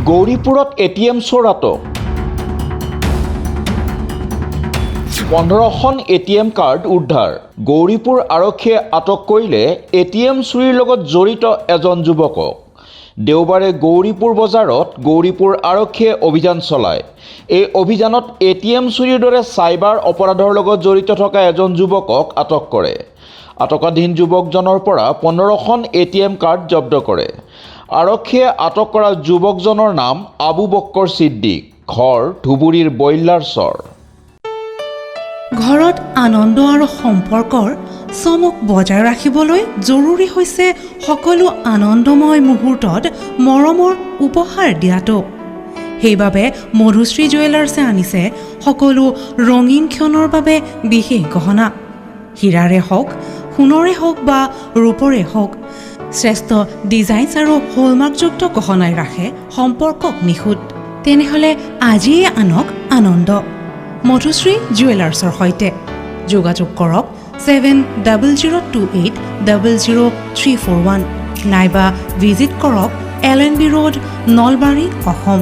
গৌৰীপুৰত ATM চোৰ আটক 15খন ATM card উদ্ধাৰ গৌৰীপুৰ আৰক্ষীয়ে আটক কৰিলে এটিএম চুৰিৰ লগত জড়িত এজন যুৱকক দেওবাৰে গৌৰীপুৰ বজাৰত গৌৰীপুৰ আৰক্ষীয়ে অভিযান চলায় এই অভিযানত এটিএম চুৰিৰ দৰে সাইবাৰ অপৰাধৰ লগত জড়িত থকা এজন যুৱকক আটক কৰে আটকাধীন যুৱকজনৰ পৰা 15খন এটিএম কাৰ্ড জব্দ কৰে আৰক্ষীয়ে আটক কৰা যুৱকজনৰ নাম আবু বক্কৰ সিদ্দিক ঘৰ ধুবুৰীৰ বইলাৰচৰ ঘৰত আনন্দ আৰু সম্পৰ্কৰ চমক বজাই ৰাখিবলৈ জৰুৰী হৈছে সকলো আনন্দময় মুহূৰ্তত মৰমৰ উপহাৰ দিয়াটো সেইবাবে মধুশ্ৰী জুৱেলাৰ্ছে আনিছে সকলো ৰঙীন ক্ষণৰ বাবে বিশেষ গহনা হীৰাৰে হওক সোণৰে হওক বা ৰূপৰে হওক শ্ৰেষ্ঠ ডিজাইনছ আৰু হলমাৰ্কযুক্ত গহনাই ৰাখে সম্পৰ্কক নিখুঁত তেনেহ'লে আজিয়ে আনক আনন্দ মধুশ্ৰী জুৱেলাৰ্ছৰ সৈতে যোগাযোগ কৰক 7002800341 নাইবা ভিজিট কৰক LNB ৰোড নলবাৰী অসম